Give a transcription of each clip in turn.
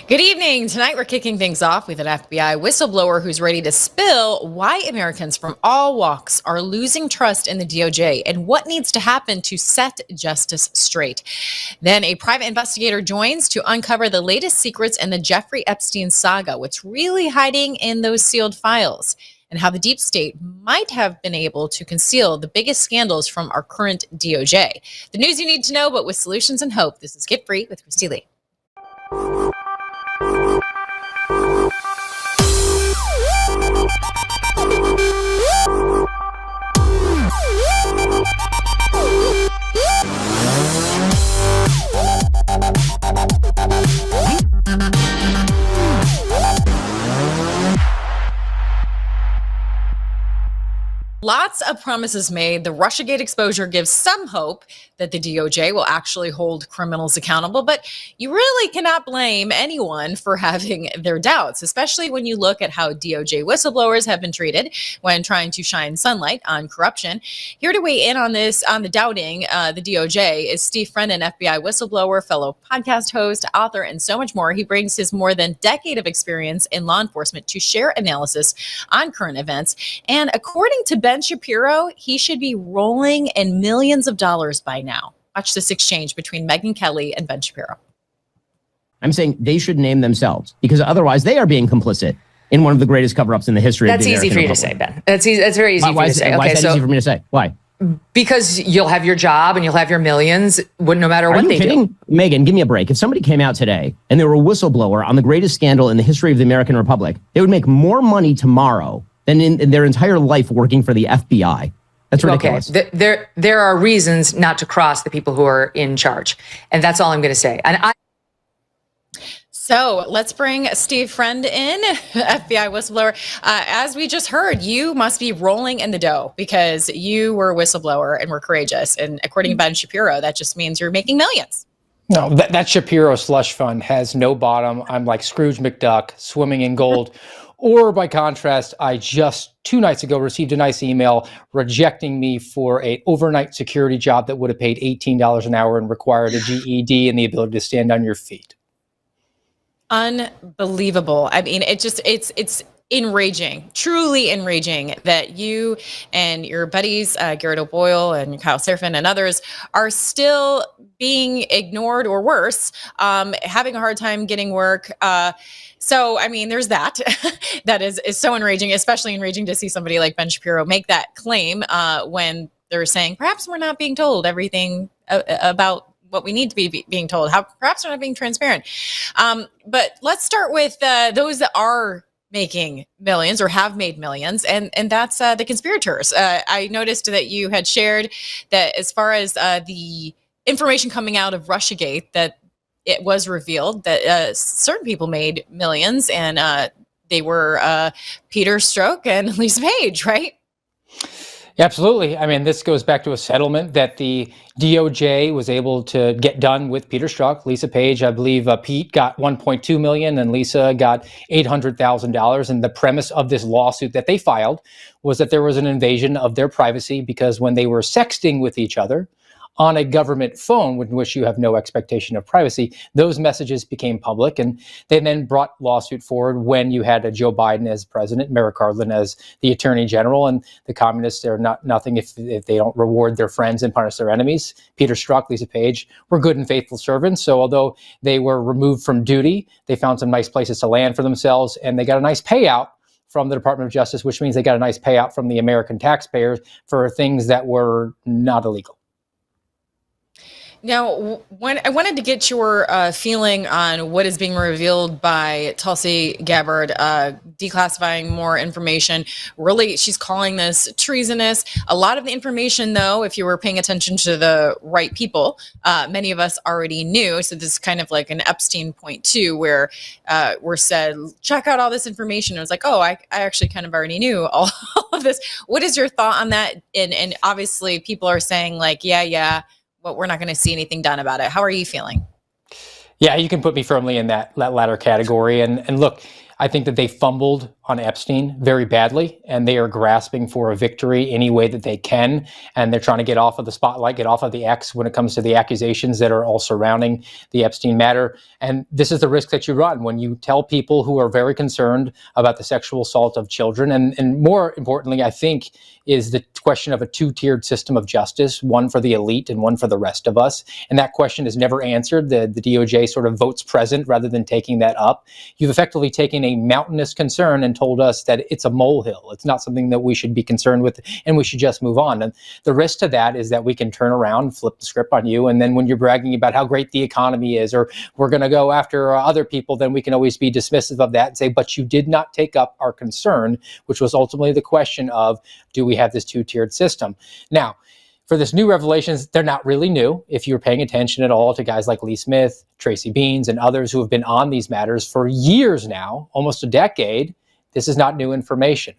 Good evening. Tonight we're kicking things off with an FBI whistleblower who's ready to spill why Americans from all walks are losing trust in the DOJ and what needs to happen to set justice straight. Then a private investigator joins to uncover the latest secrets in the Jeffrey Epstein saga, what's really hiding in those sealed files, and how the deep state might have been able to conceal the biggest scandals from our current DOJ. The news you need to know, but with solutions and hope. This is Get Free with Christy Lee. Lots of promises made. The Russiagate exposure gives some hope that the DOJ will actually hold criminals accountable, but you really cannot blame anyone for having their doubts, especially when you look at how DOJ whistleblowers have been treated when trying to shine sunlight on corruption. Here to weigh in on this, on the doubting the DOJ, is Steve Friend, FBI whistleblower, fellow podcast host, author, and so much more. He brings his more than decade of experience in law enforcement to share analysis on current events. And according to Ben Shapiro, he should be rolling in millions of dollars by now. Watch this exchange between Megyn Kelly and Ben Shapiro. I'm saying they should name themselves because otherwise they are being complicit in one of the greatest cover-ups in the history of the American American Republic. That's easy for you to say, Ben. That's very easy for you to say. Why is that easy for me to say? Why? Because you'll have your job and you'll have your millions no matter what they do. Megyn, give me a break. If somebody came out today and they were a whistleblower on the greatest scandal in the history of the American Republic, they would make more money tomorrow than in their entire life working for the FBI. That's ridiculous. Okay, there are reasons not to cross the people who are in charge. And that's all I'm going to say. So let's bring Steve Friend in, FBI whistleblower. As we just heard, you must be rolling in the dough because you were a whistleblower and were courageous. And according to Ben Shapiro, that just means you're making millions. No, that Shapiro slush fund has no bottom. I'm like Scrooge McDuck swimming in gold. Or by contrast, I just 2 nights ago received a nice email rejecting me for an overnight security job that would have paid $18 an hour and required a GED and the ability to stand on your feet. Unbelievable. I mean, it's enraging, truly enraging that you and your buddies, Garrett O'Boyle and Kyle Serafin and others are still being ignored or worse, having a hard time getting work. So, I mean, there's that. That is so enraging, especially enraging to see somebody like Ben Shapiro make that claim when they're saying, perhaps we're not being told everything about what we need to be being told, how perhaps we're not being transparent. But let's start with those that are making millions or have made millions, and that's the conspirators. I noticed that you had shared that as far as the information coming out of Russiagate, that it was revealed that certain people made millions, and they were Peter Strzok and Lisa Page, right? Yeah, absolutely. I mean, this goes back to a settlement that the DOJ was able to get done with Peter Strzok, Lisa Page. I believe Pete got $1.2 million and Lisa got $800,000. And the premise of this lawsuit that they filed was that there was an invasion of their privacy because when they were sexting with each other on a government phone with which you have no expectation of privacy, those messages became public. And they then brought lawsuit forward when you had a Joe Biden as president, Merrick Garland as the attorney general, and the communists are nothing if they don't reward their friends and punish their enemies. Peter Strzok, Lisa Page were good and faithful servants. So although they were removed from duty, they found some nice places to land for themselves, and they got a nice payout from the Department of Justice, which means they got a nice payout from the American taxpayers for things that were not illegal. Now, when I wanted to get your feeling on what is being revealed by Tulsi Gabbard, declassifying more information. Really, she's calling this treasonous. A lot of the information, though, if you were paying attention to the right people, many of us already knew. So this is kind of like an Epstein point too, where we're said, check out all this information. It was like, oh, I actually kind of already knew all of this. What is your thought on that? And obviously, people are saying like, yeah. But we're not going to see anything done about it. How are you feeling? Yeah, you can put me firmly in that latter category. And look, I think that they fumbled on Epstein very badly, and they are grasping for a victory any way that they can. And they're trying to get off of the spotlight, get off of the X when it comes to the accusations that are all surrounding the Epstein matter. And this is the risk that you run when you tell people who are very concerned about the sexual assault of children. And more importantly, I think, is the question of a two-tiered system of justice, one for the elite and one for the rest of us. And that question is never answered. The DOJ sort of votes present rather than taking that up. You've effectively taken a mountainous concern and told us that it's a molehill. It's not something that we should be concerned with and we should just move on. And the risk to that is that we can turn around, flip the script on you. And then when you're bragging about how great the economy is, or we're going to go after other people, then we can always be dismissive of that and say, but you did not take up our concern, which was ultimately the question of, do we have this two-tiered system? Now, for this new revelations, they're not really new. If you're paying attention at all to guys like Lee Smith, Tracy Beans, and others who have been on these matters for years now, almost a decade, this is not new information.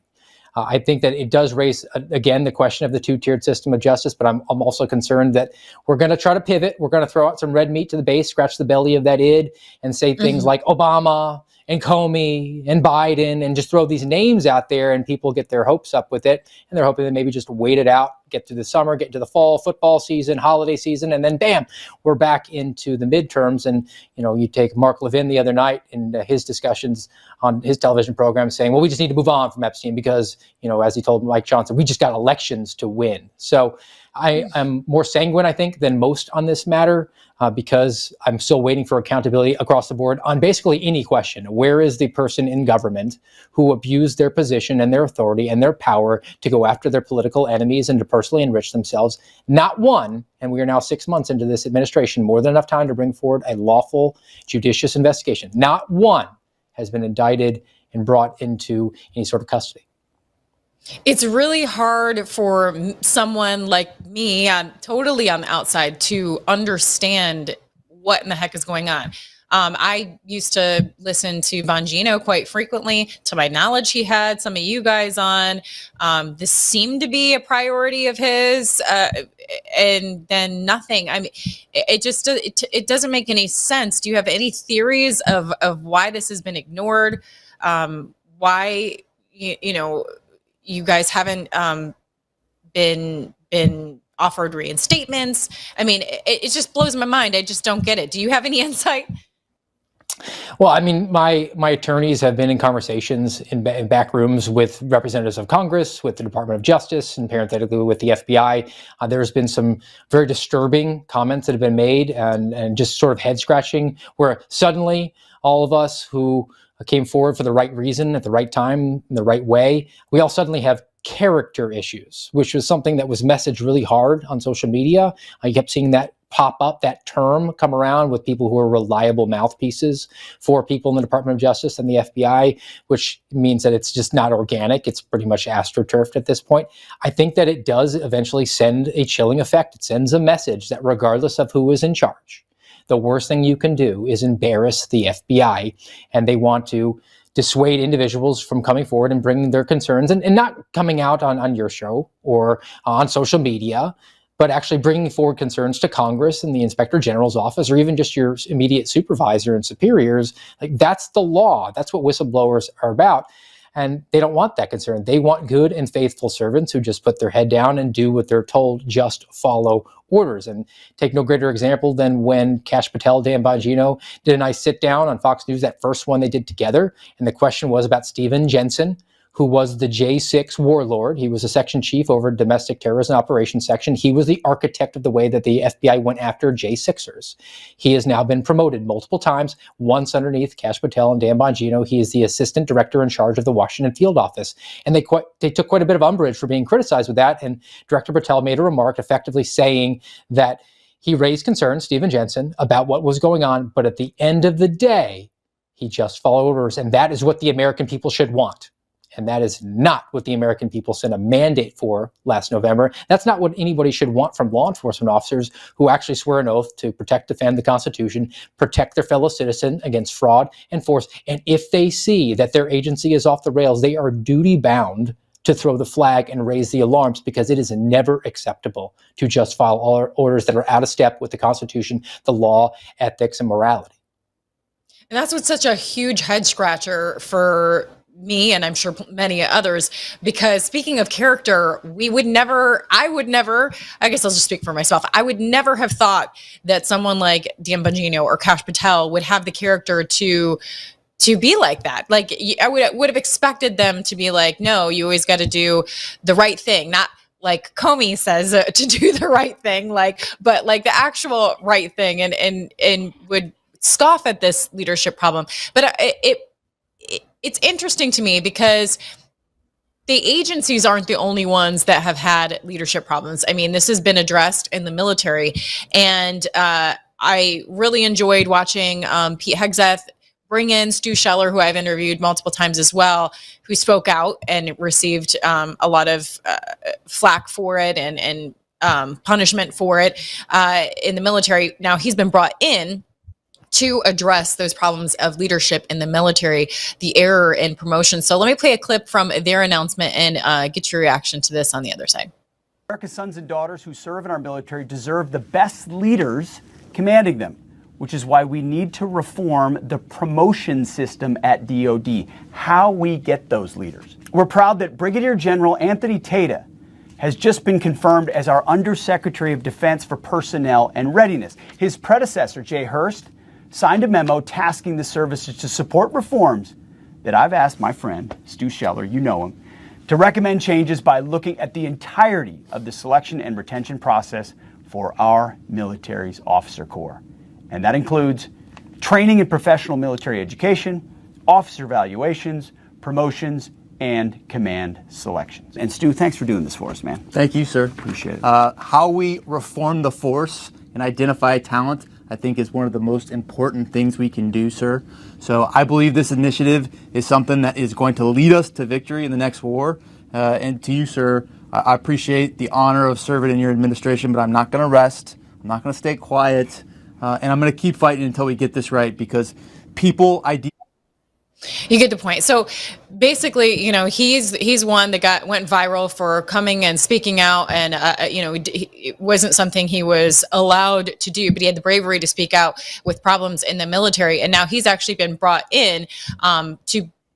I think that it does raise, again, the question of the two-tiered system of justice, but I'm also concerned that we're going to try to pivot. We're going to throw out some red meat to the base, scratch the belly of that id, and say things like Obama and Comey and Biden, and just throw these names out there, and people get their hopes up with it, and they're hoping to maybe just wait it out, get through the summer, get into the fall football season, holiday season, and then bam, we're back into the midterms. And you take Mark Levin the other night in his discussions on his television program saying, well, we just need to move on from Epstein because, as he told Mike Johnson, we just got elections to win. So I am more sanguine, I think, than most on this matter, because I'm still waiting for accountability across the board on basically any question. Where is the person in government who abused their position and their authority and their power to go after their political enemies and to personally enrich themselves? Not one, and we are now 6 months into this administration, more than enough time to bring forward a lawful, judicious investigation. Not one has been indicted and brought into any sort of custody. It's really hard for someone like me, totally on the outside, to understand what in the heck is going on. I used to listen to Bongino quite frequently. To my knowledge, he had some of you guys on. This seemed to be a priority of his, and then nothing. I mean, it doesn't make any sense. Do you have any theories of why this has been ignored? Why you guys haven't been offered reinstatements? I mean, it just blows my mind. I just don't get it. Do you have any insight? Well, I mean, my attorneys have been in conversations in back rooms with representatives of Congress, with the Department of Justice, and parenthetically with the FBI. There's been some very disturbing comments that have been made, and just sort of head scratching, where suddenly all of us who came forward for the right reason at the right time in the right way, we all suddenly have character issues, which was something that was messaged really hard on social media. I kept seeing that pop up, that term come around with people who are reliable mouthpieces for people in the Department of Justice and the FBI, which means that it's just not organic. It's pretty much astroturfed at this point. I think that it does eventually send a chilling effect. It sends a message that regardless of who is in charge, the worst thing you can do is embarrass the FBI, and they want to dissuade individuals from coming forward and bringing their concerns and not coming out on your show or on social media, but actually bringing forward concerns to Congress and the Inspector General's office, or even just your immediate supervisor and superiors. Like, that's the law. That's what whistleblowers are about. And they don't want that concern. They want good and faithful servants who just put their head down and do what they're told, just follow orders. And take no greater example than when Kash Patel, Dan Bongino did a nice sit down on Fox News, that first one they did together. And the question was about Stephen Jensen, who was the J6 warlord. He was a section chief over domestic terrorism operations section. He was the architect of the way that the FBI went after J6ers. He has now been promoted multiple times, once underneath Kash Patel and Dan Bongino. He is the assistant director in charge of the Washington field office. And they took quite a bit of umbrage for being criticized with that. And Director Patel made a remark effectively saying that he raised concerns, Stephen Jensen, about what was going on. But at the end of the day, he just followed orders. And that is what the American people should want. And that is not what the American people sent a mandate for last November. That's not what anybody should want from law enforcement officers who actually swear an oath to protect, defend the Constitution, protect their fellow citizen against fraud and force. And if they see that their agency is off the rails, they are duty bound to throw the flag and raise the alarms, because it is never acceptable to just file all orders that are out of step with the Constitution, the law, ethics, and morality. And that's what's such a huge head scratcher for me, and I'm sure many others, because speaking of character, I guess I'll just speak for myself. I would never have thought that someone like Dan Bongino or Kash Patel would have the character to be like that. Like, I would have expected them to be like, no, you always got to do the right thing, not like Comey says to do the right thing, but like the actual right thing, and would scoff at this leadership problem. But it's interesting to me because the agencies aren't the only ones that have had leadership problems. I mean, this has been addressed in the military, and I really enjoyed watching Pete Hegseth bring in Stu Scheller, who I've interviewed multiple times as well, who spoke out and received a lot of flack for it and punishment for it in the military. Now he's been brought in to address those problems of leadership in the military, the error in promotion. So let me play a clip from their announcement and get your reaction to this on the other side. America's sons and daughters who serve in our military deserve the best leaders commanding them, which is why we need to reform the promotion system at DoD, how we get those leaders. We're proud that Brigadier General Anthony Tata has just been confirmed as our Undersecretary of Defense for Personnel and Readiness. His predecessor, Jay Hurst, signed a memo tasking the services to support reforms that I've asked my friend, Stu Scheller, you know him, to recommend changes by looking at the entirety of the selection and retention process for our military's officer corps. And that includes training and professional military education, officer evaluations, promotions, and command selections. And Stu, thanks for doing this for us, man. Thank you, sir. Appreciate it. How we reform the force and identify talent, I think, is one of the most important things we can do, sir. So I believe this initiative is something that is going to lead us to victory in the next war. And to you, sir, I appreciate the honor of serving in your administration, but I'm not going to rest. I'm not going to stay quiet. And I'm going to keep fighting until we get this right, because people You get the point. So basically, you know, he's one that went viral for coming and speaking out, and you know, it wasn't something he was allowed to do, but he had the bravery to speak out with problems in the military, and now he's actually been brought in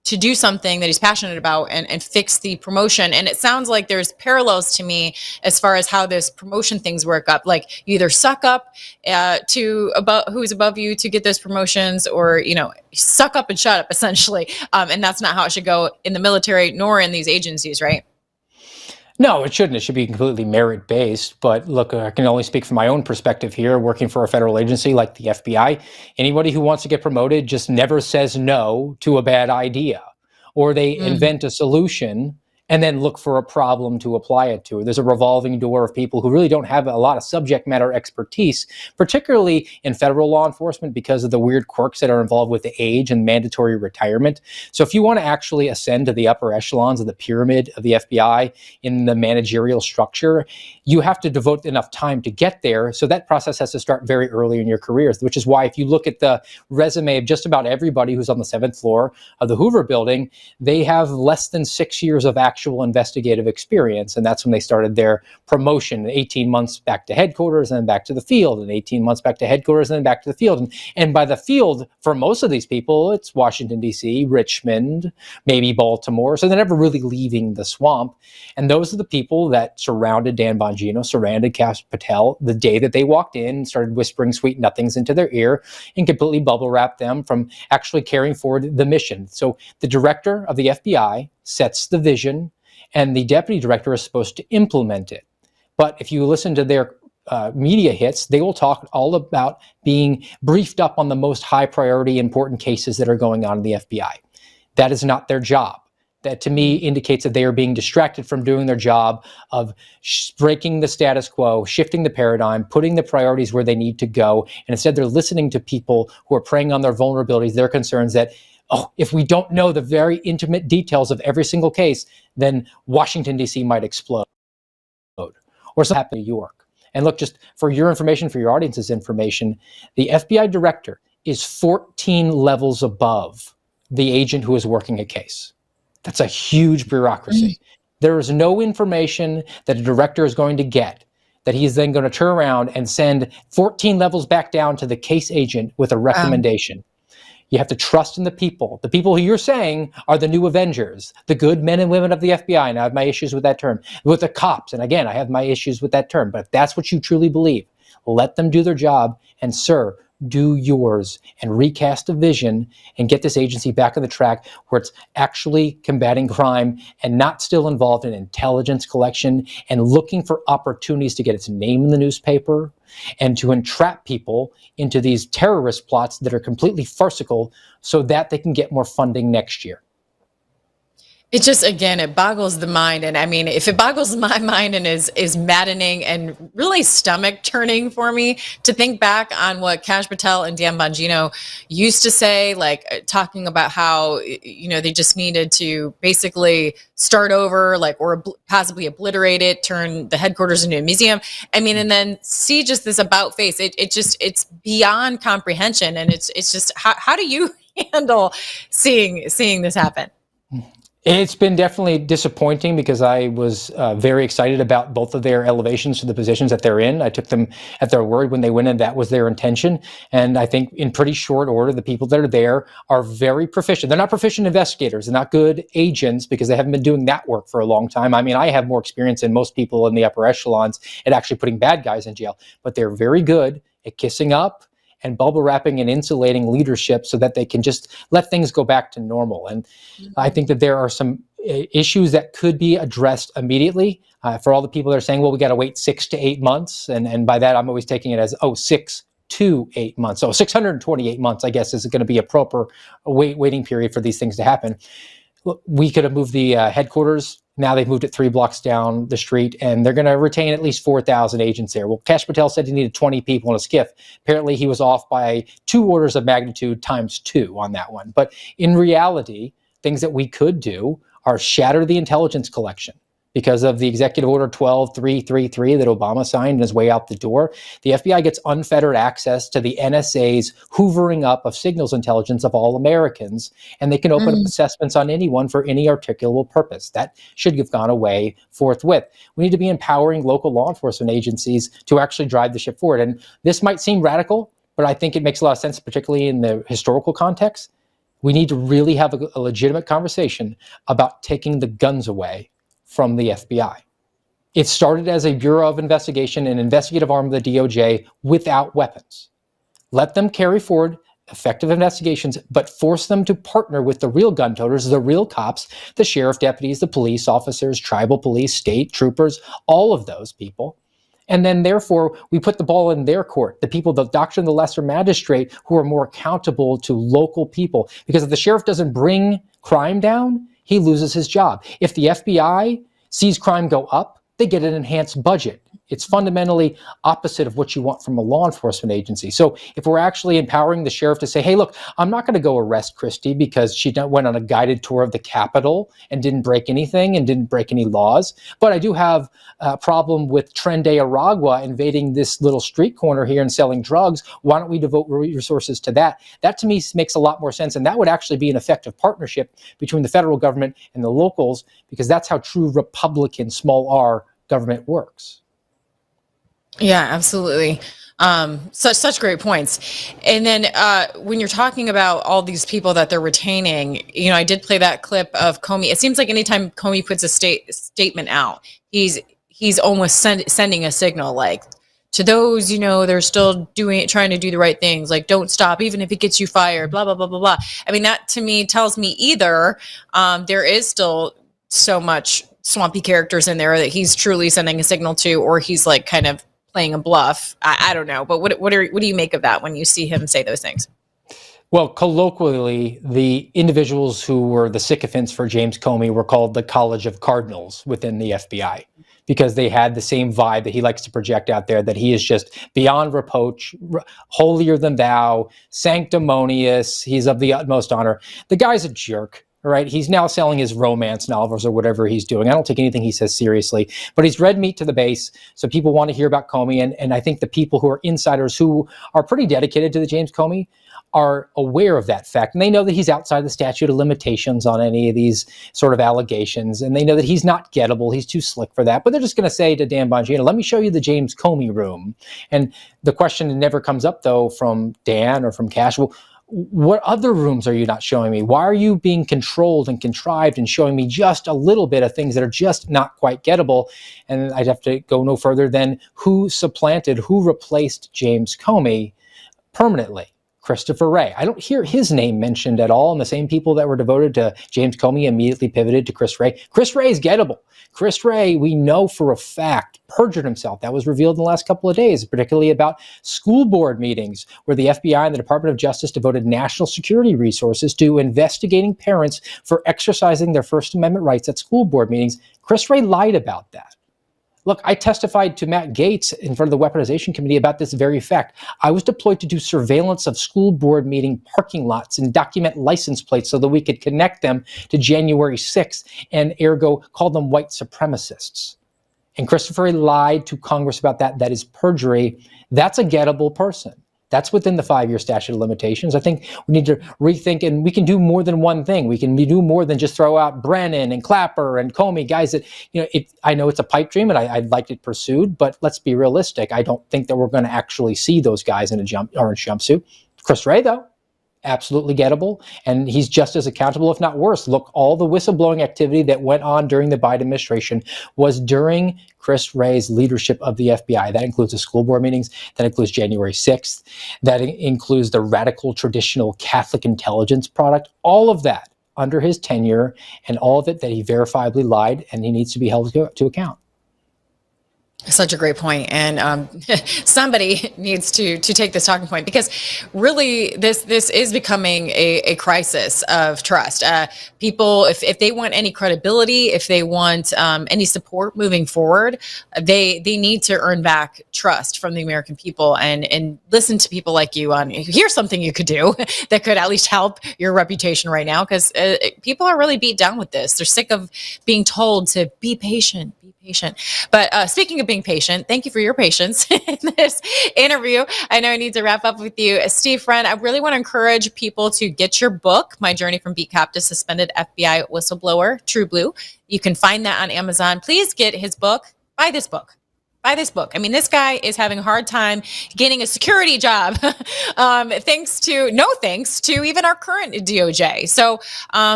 to do something that he's passionate about and fix the promotion. And it sounds like there's parallels to me as far as how this promotion things work up. Like, you either suck up to about who's above you to get those promotions, or, you know, suck up and shut up, essentially. And that's not how it should go in the military nor in these agencies, right? No, it shouldn't. It should be completely merit-based. But look, I can only speak from my own perspective here, working for a federal agency like the FBI. Anybody who wants to get promoted just never says no to a bad idea, or they invent a solution and then look for a problem to apply it to. There's a revolving door of people who really don't have a lot of subject matter expertise, particularly in federal law enforcement, because of the weird quirks that are involved with the age and mandatory retirement. So if you want to actually ascend to the upper echelons of the pyramid of the FBI in the managerial structure, you have to devote enough time to get there. So that process has to start very early in your careers, which is why if you look at the resume of just about everybody who's on the 7th floor of the Hoover building, they have less than 6 years of actual investigative experience. And that's when they started their promotion, 18 months back to headquarters and then back to the field, and 18 months back to headquarters and then back to the field. And by the field, for most of these people, it's Washington, D.C., Richmond, maybe Baltimore. So they're never really leaving the swamp. And those are the people that surrounded Dan Bongino, surrounded Kash Patel the day that they walked in and started whispering sweet nothings into their ear and completely bubble wrapped them from actually carrying forward the mission. So the director of the FBI sets the vision, and the deputy director is supposed to implement it. But if you listen to their media hits, they will talk all about being briefed up on the most high priority important cases that are going on in the FBI. That is not their job. That, to me, indicates that they are being distracted from doing their job of breaking the status quo, shifting the paradigm, putting the priorities where they need to go. And instead, they're listening to people who are preying on their vulnerabilities, their concerns that, oh, if we don't know the very intimate details of every single case, then Washington, D.C. might explode, or something happen in New York. And look, just for your information, for your audience's information, the FBI director is 14 levels above the agent who is working a case. That's a huge bureaucracy. There is no information that a director is going to get that he's then going to turn around and send 14 levels back down to the case agent with a recommendation. You have to trust in the people who you're saying are the new Avengers, the good men and women of the FBI. And I have my issues with that term. With the cops, and again, I have my issues with that term. But if that's what you truly believe, let them do their job. And sir, do yours and recast a vision and get this agency back on the track where it's actually combating crime and not still involved in intelligence collection and looking for opportunities to get its name in the newspaper and to entrap people into these terrorist plots that are completely farcical so that they can get more funding next year. It just, again, it boggles the mind. And I mean, if it boggles my mind and is maddening and really stomach turning for me to think back on what Kash Patel and Dan Bongino used to say, like talking about how, they just needed to basically start over, like, or possibly obliterate it, turn the headquarters into a museum. I mean, and then see just this about face. It's beyond comprehension. And it's just, how do you handle seeing this happen? It's been definitely disappointing because I was very excited about both of their elevations to the positions that they're in. I took them at their word when they went in. That was their intention. And I think in pretty short order, the people that are there are very proficient. They're not proficient investigators. They're not good agents because they haven't been doing that work for a long time. I mean, I have more experience than most people in the upper echelons at actually putting bad guys in jail. But they're very good at kissing up and bubble wrapping and insulating leadership so that they can just let things go back to normal. And I think that there are some issues that could be addressed immediately for all the people that are saying, well, we got to wait 6 to 8 months. And by that, I'm always taking it as, 6 to 8 months. So 628 months, I guess, is going to be a proper waiting period for these things to happen. Look, we could have moved the headquarters. Now they've moved it 3 blocks down the street, and they're going to retain at least 4,000 agents there. Well, Kash Patel said he needed 20 people in a skiff. Apparently, he was off by 2 orders of magnitude times 2 on that one. But in reality, things that we could do are shatter the intelligence collection. Because of the Executive Order 12333 that Obama signed on his way out the door, the FBI gets unfettered access to the NSA's hoovering up of signals intelligence of all Americans, and they can open up assessments on anyone for any articulable purpose. That should have gone away forthwith. We need to be empowering local law enforcement agencies to actually drive the ship forward. And this might seem radical, but I think it makes a lot of sense, particularly in the historical context. We need to really have a legitimate conversation about taking the guns away from the FBI. It started as a Bureau of Investigation, an investigative arm of the DOJ without weapons. Let them carry forward effective investigations, but force them to partner with the real gun toters, the real cops, the sheriff deputies, the police officers, tribal police, state troopers, all of those people. And then therefore, we put the ball in their court, the people, the doctrine of the lesser magistrate, who are more accountable to local people. Because if the sheriff doesn't bring crime down, he loses his job. If the FBI sees crime go up, they get an enhanced budget. It's fundamentally opposite of what you want from a law enforcement agency. So if we're actually empowering the sheriff to say, hey, look, I'm not going to go arrest Christie because she went on a guided tour of the Capitol and didn't break anything and didn't break any laws, but I do have a problem with Trende Aragua invading this little street corner here and selling drugs. Why don't we devote resources to that? That to me makes a lot more sense, and that would actually be an effective partnership between the federal government and the locals, because that's how true Republican, small r, government works. Yeah, absolutely. Such great points. And then when you're talking about all these people that they're retaining, I did play that clip of Comey. It seems like anytime Comey puts a statement out, he's almost sending a signal, like, to those, they're still trying to do the right things, like, don't stop, even if it gets you fired, blah, blah, blah, blah, blah. I mean, that to me tells me either there is still so much swampy characters in there that he's truly sending a signal to, or he's like kind of playing a bluff. I don't know. But what do you make of that when you see him say those things? Well, colloquially, the individuals who were the sycophants for James Comey were called the College of Cardinals within the FBI, because they had the same vibe that he likes to project out there, that he is just beyond reproach, holier than thou, sanctimonious. He's of the utmost honor. The guy's a jerk. All right, he's now selling his romance novels or whatever he's doing. I don't take anything he says seriously, but he's red meat to the base. So people want to hear about Comey. And I think the people who are insiders who are pretty dedicated to the James Comey are aware of that fact. And they know that he's outside the statute of limitations on any of these sort of allegations. And they know that he's not gettable. He's too slick for that. But they're just going to say to Dan Bongino, let me show you the James Comey room. And the question never comes up, though, from Dan or from Kash, well, what other rooms are you not showing me? Why are you being controlled and contrived and showing me just a little bit of things that are just not quite gettable? And I'd have to go no further than who replaced James Comey permanently? Christopher Wray. I don't hear his name mentioned at all. And the same people that were devoted to James Comey immediately pivoted to Chris Wray. Chris Wray is gettable. Chris Wray, we know for a fact, perjured himself. That was revealed in the last couple of days, particularly about school board meetings, where the FBI and the Department of Justice devoted national security resources to investigating parents for exercising their First Amendment rights at school board meetings. Chris Wray lied about that. Look, I testified to Matt Gaetz in front of the Weaponization Committee about this very fact. I was deployed to do surveillance of school board meeting parking lots and document license plates so that we could connect them to January 6th and ergo call them white supremacists. And Christopher Wray lied to Congress about that. That is perjury. That's a gettable person. That's within the 5-year statute of limitations. I think we need to rethink, and we can do more than one thing. We can do more than just throw out Brennan and Clapper and Comey, guys that, I know it's a pipe dream and I'd like it pursued, but let's be realistic. I don't think that we're going to actually see those guys in a orange jumpsuit. Chris Wray, though, absolutely gettable, and he's just as accountable, if not worse. Look, all the whistleblowing activity that went on during the Biden administration was during Chris Wray's leadership of the FBI. That includes the school board meetings, that includes January 6th, that includes the radical traditional Catholic intelligence product, all of that under his tenure, and all of it that he verifiably lied, and he needs to be held to account. Such a great point. And somebody needs to take this talking point, because really this is becoming a crisis of trust. People, if they want any credibility, if they want any support moving forward, they need to earn back trust from the American people and listen to people like you on here's something you could do that could at least help your reputation right now, because people are really beat down with this. They're sick of being told to be patient. But speaking of being patient, thank you for your patience in this interview. I know I need to wrap up with you. Steve Friend, I really want to encourage people to get your book, My Journey from Beat Cop to Suspended FBI Whistleblower, True Blue. You can find that on Amazon. Please get his book. Buy this book. I mean, this guy is having a hard time getting a security job, thanks to even our current DOJ. So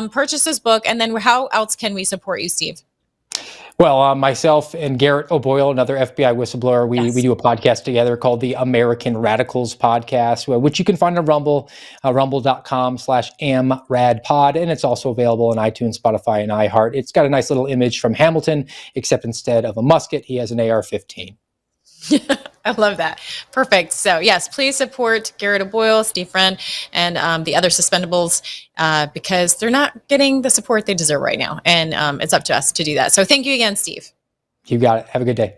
purchase this book. And then how else can we support you, Steve? Well, myself and Garrett O'Boyle, another FBI whistleblower, we do a podcast together called the American Radicals Podcast, which you can find on Rumble, rumble.com/amradpod. And it's also available on iTunes, Spotify, and iHeart. It's got a nice little image from Hamilton, except instead of a musket, he has an AR-15. I love that. Perfect. So yes, please support Garrett O'Boyle, Steve Friend, and the other suspendables, because they're not getting the support they deserve right now. And it's up to us to do that. So thank you again, Steve. You got it. Have a good day.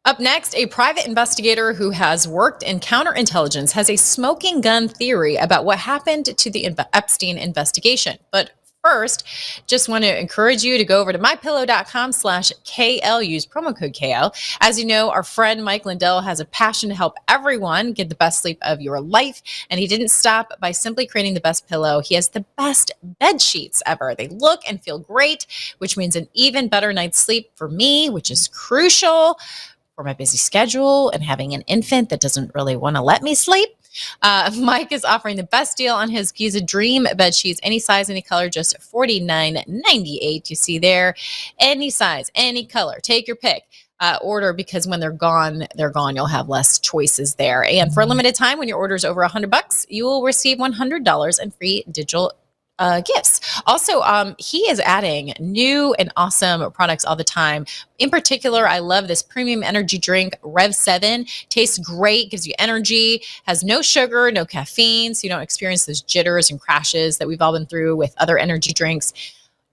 Up next, a private investigator who has worked in counterintelligence has a smoking gun theory about what happened to the Epstein investigation. But first, just want to encourage you to go over to mypillow.com/KL. Use promo code KL. As you know, our friend Mike Lindell has a passion to help everyone get the best sleep of your life. And he didn't stop by simply creating the best pillow. He has the best bed sheets ever. They look and feel great, which means an even better night's sleep for me, which is crucial for my busy schedule and having an infant that doesn't really want to let me sleep. Mike is offering the best deal on his Giza Dream bed sheets, any size, any color, just $49.98. You see there, any size, any color, take your pick. Order, because when they're gone, they're gone. You'll have less choices there. And for a limited time, when your order is over $100, you will receive $100 in free digital gifts. Also, he is adding new and awesome products all the time. In particular, I love this premium energy drink, Rev 7. Tastes great, gives you energy, has no sugar, no caffeine, so you don't experience those jitters and crashes that we've all been through with other energy drinks.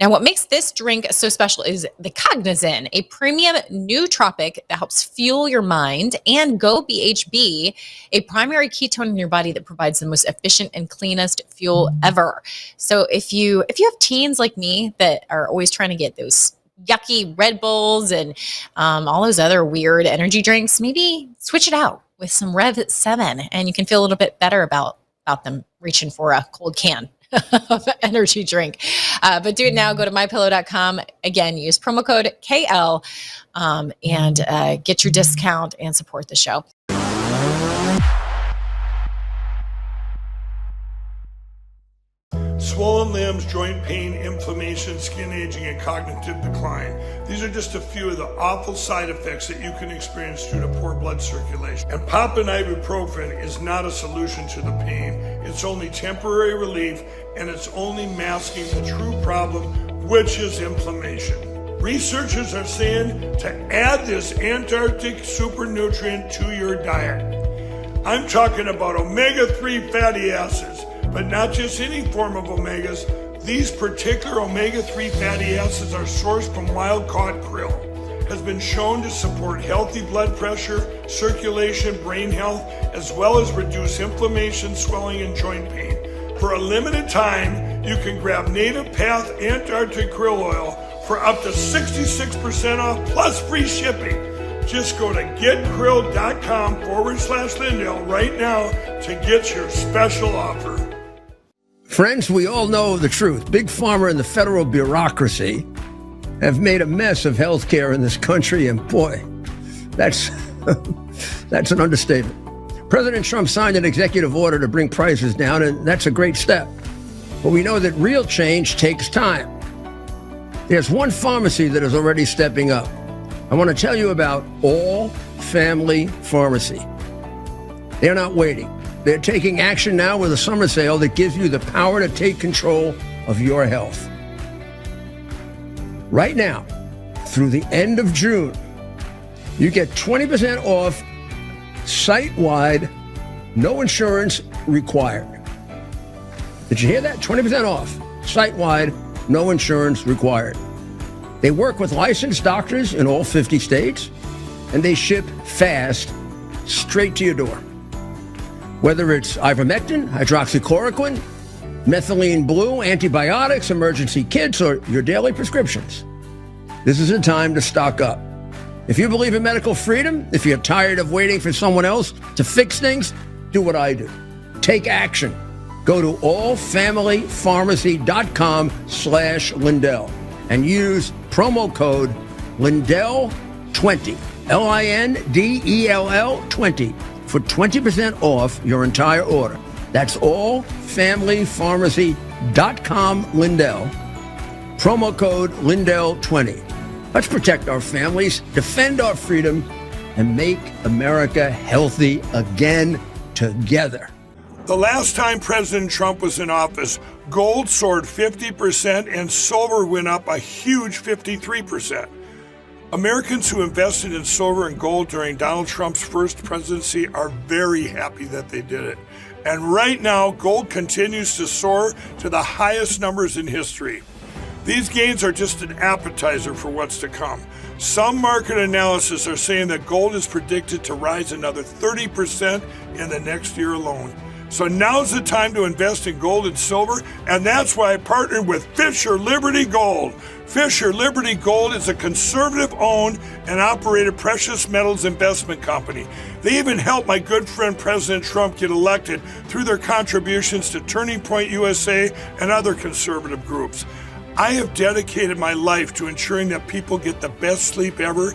Now, what makes this drink so special is the Cognizin, a premium nootropic that helps fuel your mind, and Go BHB, a primary ketone in your body that provides the most efficient and cleanest fuel ever. So if you have teens like me that are always trying to get those yucky Red Bulls and all those other weird energy drinks, maybe switch it out with some Rev 7, and you can feel a little bit better about them reaching for a cold can of energy drink. But do it now. Go to mypillow.com. Again, use promo code KL and get your discount and support the show. swollen limbs, joint pain, inflammation, skin aging, and cognitive decline. These are just a few of the awful side effects that you can experience due to poor blood circulation. And popping ibuprofen is not a solution to the pain. It's only temporary relief, and it's only masking the true problem, which is inflammation. Researchers are saying to add this Antarctic super nutrient to your diet. I'm talking about omega-3 fatty acids, but not just any form of omegas. These particular omega-3 fatty acids are sourced from wild-caught krill. Has been shown to support healthy blood pressure, circulation, brain health, as well as reduce inflammation, swelling, and joint pain. For a limited time, you can grab Native Path Antarctic Krill Oil for up to 66% off plus free shipping. Just go to getkrill.com/Lindell right now to get your special offer. Friends, we all know the truth. Big Pharma and the federal bureaucracy have made a mess of healthcare in this country, and boy, that's an understatement. President Trump signed an executive order to bring prices down, and that's a great step. But we know that real change takes time. There's one pharmacy that is already stepping up. I want to tell you about All Family Pharmacy. They're not waiting. They're taking action now with a summer sale that gives you the power to take control of your health. Right now, through the end of June, you get 20% off site-wide, no insurance required. Did you hear that? 20% off site-wide, no insurance required. They work with licensed doctors in all 50 states, and they ship fast straight to your door. Whether it's ivermectin, hydroxychloroquine, methylene blue, antibiotics, emergency kits, or your daily prescriptions, this is a time to stock up. If you believe in medical freedom, if you're tired of waiting for someone else to fix things, do what I do. Take action. Go to allfamilypharmacy.com/Lindell and use promo code Lindell20, Lindell 20 for 20% off your entire order. That's allfamilypharmacy.com Lindell, promo code Lindell20. Let's protect our families, defend our freedom, and make America healthy again together. The last time President Trump was in office, gold soared 50% and silver went up a huge 53%. Americans who invested in silver and gold during Donald Trump's first presidency are very happy that they did it. And right now, gold continues to soar to the highest numbers in history. These gains are just an appetizer for what's to come. Some market analysis are saying that gold is predicted to rise another 30% in the next year alone. So now's the time to invest in gold and silver, and that's why I partnered with Fisher Liberty Gold. Fisher Liberty Gold is a conservative-owned and operated precious metals investment company. They even helped my good friend President Trump get elected through their contributions to Turning Point USA and other conservative groups. I have dedicated my life to ensuring that people get the best sleep ever.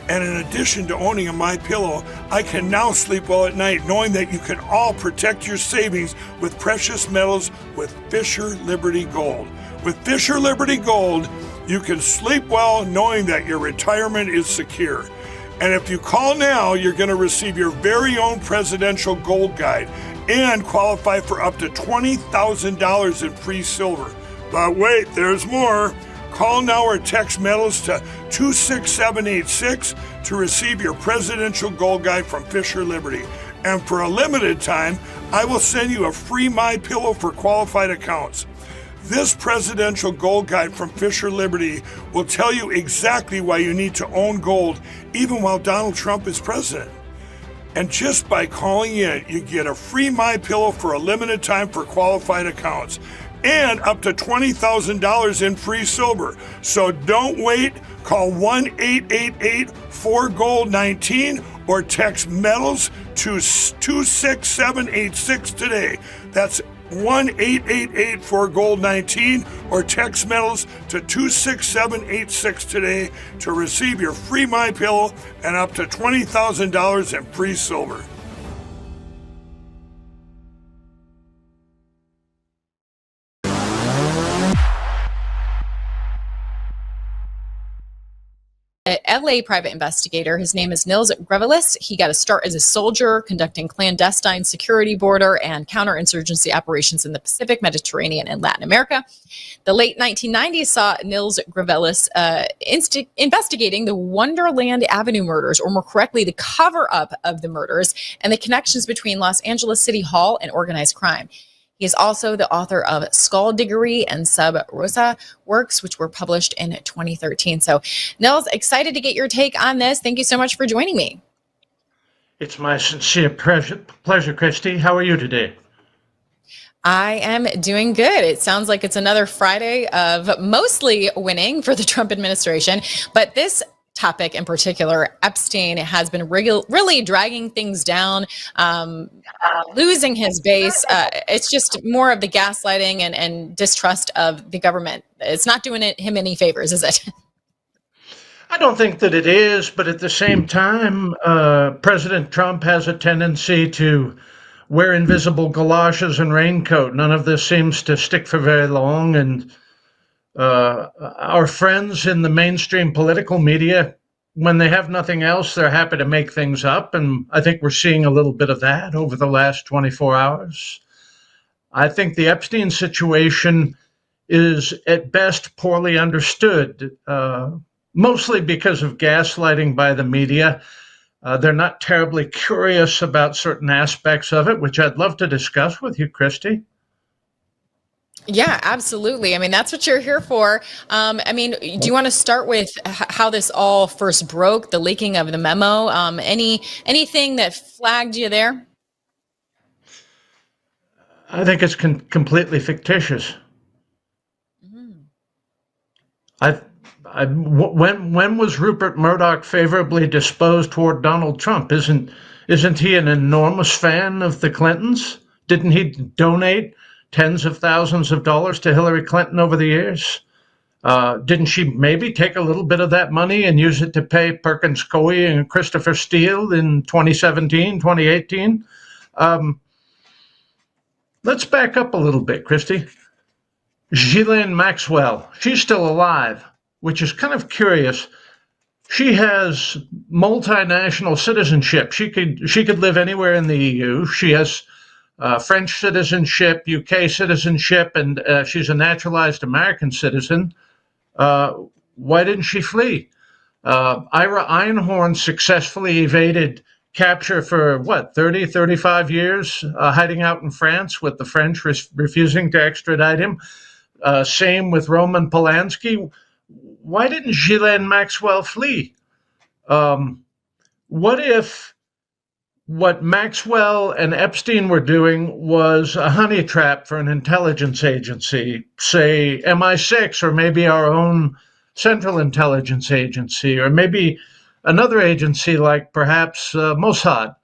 And in addition to owning a MyPillow, I can now sleep well at night knowing that you can all protect your savings with precious metals with Fisher Liberty Gold. With Fisher Liberty Gold, you can sleep well knowing that your retirement is secure. And if you call now, you're going to receive your very own presidential gold guide and qualify for up to $20,000 in free silver. But wait, there's more. Call now or text metals to 26786 to receive your presidential gold guide from Fisher Liberty. And for a limited time, I will send you a free MyPillow for qualified accounts. This presidential gold guide from Fisher Liberty will tell you exactly why you need to own gold even while Donald Trump is president. And just by calling in, you get a free MyPillow for a limited time for qualified accounts, and up to $20,000 in free silver. So don't wait. Call 1-888-4GOLD-19 or text metals to 26786 today. That's 1-888-4GOLD-19 or text metals to 26786 today to receive your free MyPillow and up to $20,000 in free silver. LA private investigator. His name is Nils Grevelis. He got a start as a soldier conducting clandestine security, border, and counterinsurgency operations in the Pacific, Mediterranean, and Latin America. The late 1990s saw Nils Grevelis investigating the Wonderland Avenue murders, or more correctly, the cover-up of the murders and the connections between Los Angeles City Hall and organized crime. He is also the author of Skullduggery and Sub Rosa works, which were published in 2013. So, Nils, excited to get your take on this. Thank you so much for joining me. It's my sincere pleasure, Christy. How are you today? I am doing good. It sounds like it's another Friday of mostly winning for the Trump administration, but this topic in particular, Epstein, has been really dragging things down, losing his base. It's just more of the gaslighting and distrust of the government. It's not doing him any favors, is it? I don't think that it is, but at the same time, President Trump has a tendency to wear invisible galoshes and raincoat. None of this seems to stick for very long, and our friends in the mainstream political media, when they have nothing else, they're happy to make things up. And I think we're seeing a little bit of that over the last 24 hours. I think the Epstein situation is at best poorly understood, mostly because of gaslighting by the media. They're not terribly curious about certain aspects of it, which I'd love to discuss with you, Christy. Yeah, absolutely. I mean, that's what you're here for. I mean, do you want to start with how this all first broke, the leaking of the memo? Anything that flagged you there? I think it's completely fictitious. When was Rupert Murdoch favorably disposed toward Donald Trump? Isn't he an enormous fan of the Clintons? Didn't he donate tens of thousands of dollars to Hillary Clinton over the years? Didn't she maybe take a little bit of that money and use it to pay Perkins Coie and Christopher Steele in 2017, 2018? Let's back up a little bit, Christy. Ghislaine Maxwell, she's still alive, which is kind of curious. She has multinational citizenship. She could live anywhere in the EU. She has French citizenship, UK citizenship, and she's a naturalized American citizen. Why didn't she flee? Ira Einhorn successfully evaded capture for 30, 35 years, hiding out in France with the French refusing to extradite him. Same with Roman Polanski. Why didn't Ghislaine Maxwell flee? What if what Maxwell and Epstein were doing was a honey trap for an intelligence agency, say MI6, or maybe our own Central Intelligence Agency, or maybe another agency like perhaps Mossad?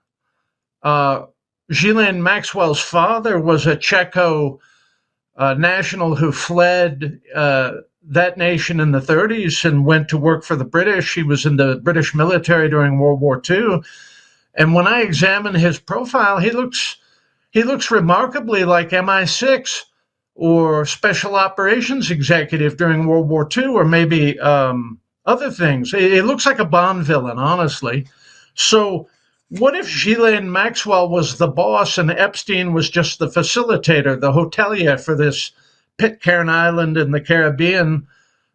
Ghislaine Maxwell's father was a Czecho national who fled that nation in the 30s and went to work for the British. He was in the British military during World War II. And when I examine his profile, he looks remarkably like MI6 or Special Operations Executive during World War II, or maybe other things. It looks like a Bond villain, honestly. So what if Ghislaine Maxwell was the boss and Epstein was just the facilitator, the hotelier for this Pitcairn Island in the Caribbean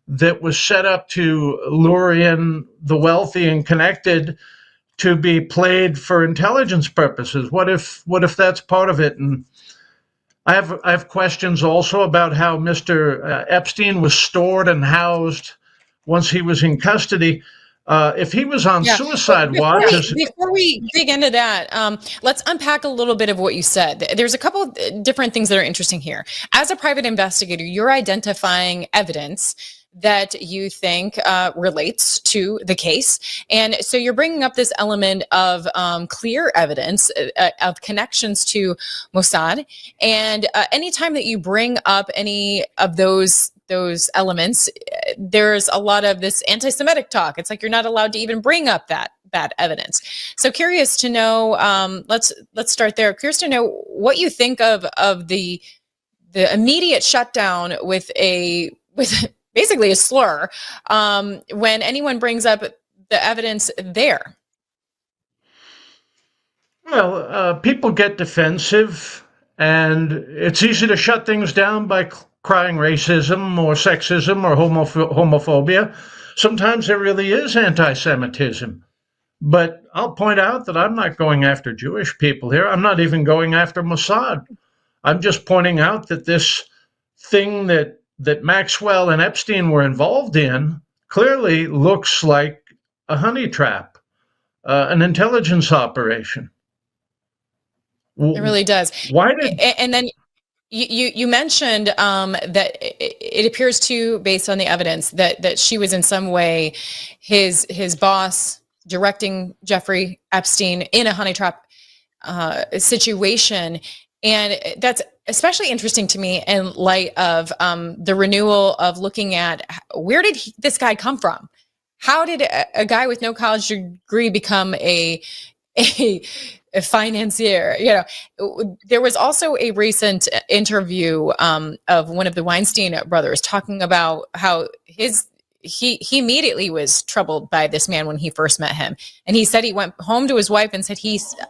that was set up to lure in the wealthy and connected to be played for intelligence purposes? What if that's part of it? And I have questions also about how Mr. Epstein was stored and housed once he was in custody. If he was on suicide watch. Before we dig into that, let's unpack a little bit of what you said. There's a couple of different things that are interesting here. As a private investigator, you're identifying evidence that you think relates to the case. And so you're bringing up this element of clear evidence of connections to Mossad. And anytime that you bring up any of those elements, there's a lot of this anti-Semitic talk. It's like you're not allowed to even bring up that evidence. So curious to know, let's start there. Curious to know what you think of the immediate shutdown with basically a slur when anyone brings up the evidence there? Well, people get defensive, and it's easy to shut things down by crying racism or sexism or homophobia. Sometimes there really is anti-Semitism. But I'll point out that I'm not going after Jewish people here. I'm not even going after Mossad. I'm just pointing out that this thing that Maxwell and Epstein were involved in clearly looks like a honey trap, an intelligence operation. It really does. Why did? And then you mentioned that it appears to, based on the evidence, that she was in some way his boss, directing Jeffrey Epstein in a honey trap situation. And that's especially interesting to me in light of the renewal of looking at where did this guy come from? How did a guy with no college degree become a financier? You know, there was also a recent interview of one of the Weinstein brothers talking about how he immediately was troubled by this man when he first met him. And he said he went home to his wife and said,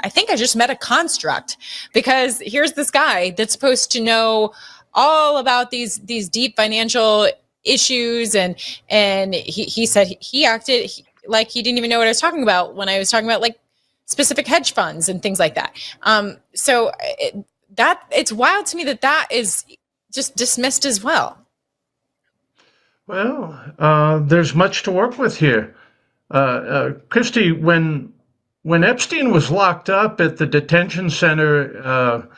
I think I just met a construct, because here's this guy that's supposed to know all about these deep financial issues. And he said he acted like he didn't even know what I was talking about when I was talking about like specific hedge funds and things like that. So it's wild to me that is just dismissed as well. Well, there's much to work with here. Christy, when Epstein was locked up at the detention center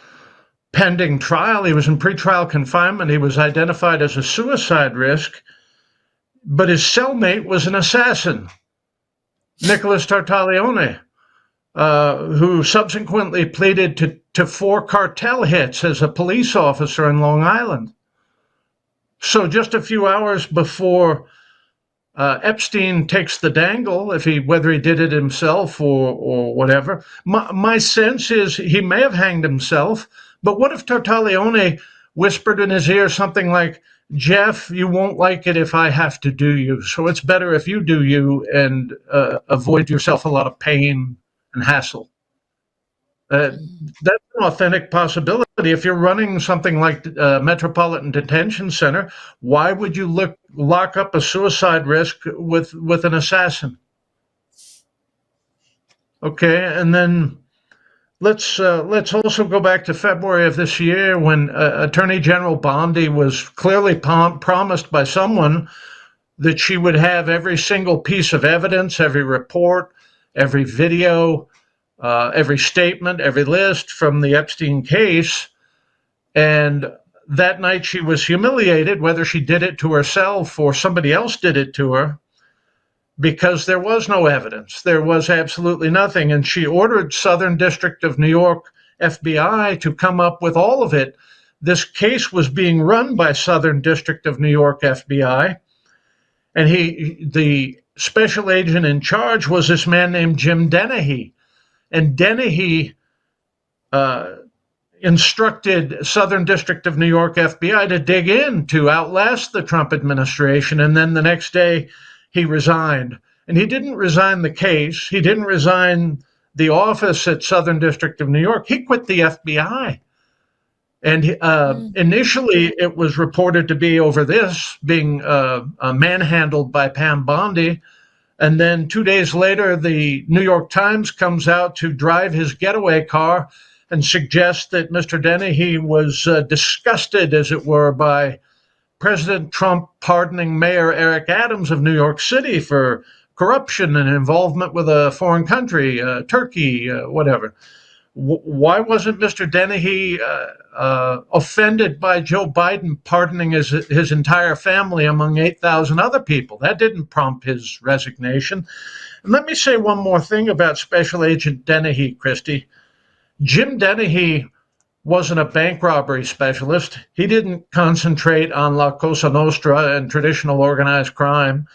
pending trial, he was in pretrial confinement. He was identified as a suicide risk, but his cellmate was an assassin, Nicholas Tartaglione, who subsequently pleaded to 4 cartel hits as a police officer in Long Island. So just a few hours before Epstein takes the dangle, whether he did it himself or whatever, my sense is he may have hanged himself. But what if Tartaglione whispered in his ear something like, "Jeff, you won't like it if I have to do you, so it's better if you do you and avoid yourself a lot of pain and hassle"? That's an authentic possibility. If you're running something like Metropolitan Detention Center, why would you lock up a suicide risk with an assassin? Okay, and then let's also go back to February of this year when Attorney General Bondi was clearly promised by someone that she would have every single piece of evidence, every report, every video, every statement, every list from the Epstein case. And that night she was humiliated, whether she did it to herself or somebody else did it to her, because there was no evidence. There was absolutely nothing. And she ordered Southern District of New York FBI to come up with all of it. This case was being run by Southern District of New York FBI. And the special agent in charge was this man named Jim Dennehy. And Dennehy instructed Southern District of New York FBI to dig in to outlast the Trump administration. And then the next day he resigned. And he didn't resign the case. He didn't resign the office at Southern District of New York. He quit the FBI. And initially it was reported to be over this being manhandled by Pam Bondi. And then 2 days later, the New York Times comes out to drive his getaway car and suggests that Mr. Dennehy was disgusted, as it were, by President Trump pardoning Mayor Eric Adams of New York City for corruption and involvement with a foreign country, Turkey, whatever. Why wasn't Mr. Dennehy offended by Joe Biden pardoning his entire family among 8,000 other people? That didn't prompt his resignation. And let me say one more thing about Special Agent Dennehy, Christy. Jim Dennehy wasn't a bank robbery specialist. He didn't concentrate on La Cosa Nostra and traditional organized crime.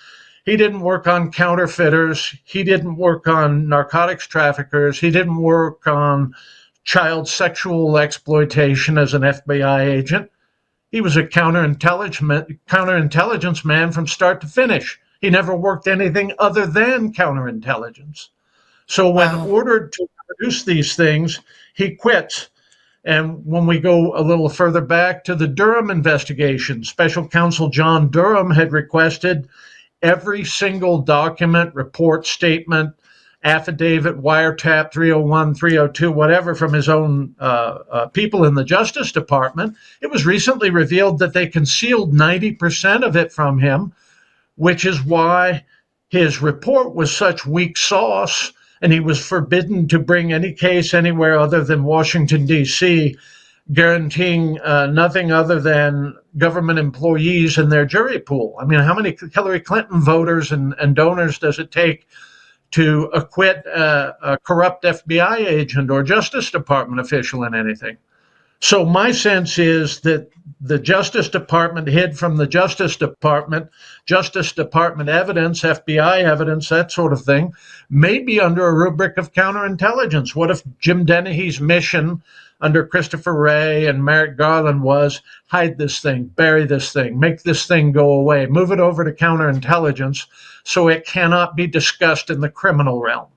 He didn't work on counterfeiters. He didn't work on narcotics traffickers. He didn't work on child sexual exploitation as an FBI agent. He was a counterintelligence man from start to finish. He never worked anything other than counterintelligence. So when Wow. ordered to produce these things, he quits. And when we go a little further back to the Durham investigation, Special Counsel John Durham had requested every single document, report, statement, affidavit, wiretap, 301, 302, whatever, from his own people in the Justice Department. It was recently revealed that they concealed 90% of it from him, which is why his report was such weak sauce, and he was forbidden to bring any case anywhere other than Washington, D.C., guaranteeing nothing other than government employees and their jury pool. I mean, how many Hillary Clinton voters and donors does it take to acquit a corrupt FBI agent or Justice Department official in anything? So my sense is that the Justice Department hid from the Justice Department evidence, FBI evidence, that sort of thing, may be under a rubric of counterintelligence. What if Jim Dennehy's mission under Christopher Wray and Merrick Garland was hide this thing, bury this thing, make this thing go away, move it over to counterintelligence so it cannot be discussed in the criminal realm?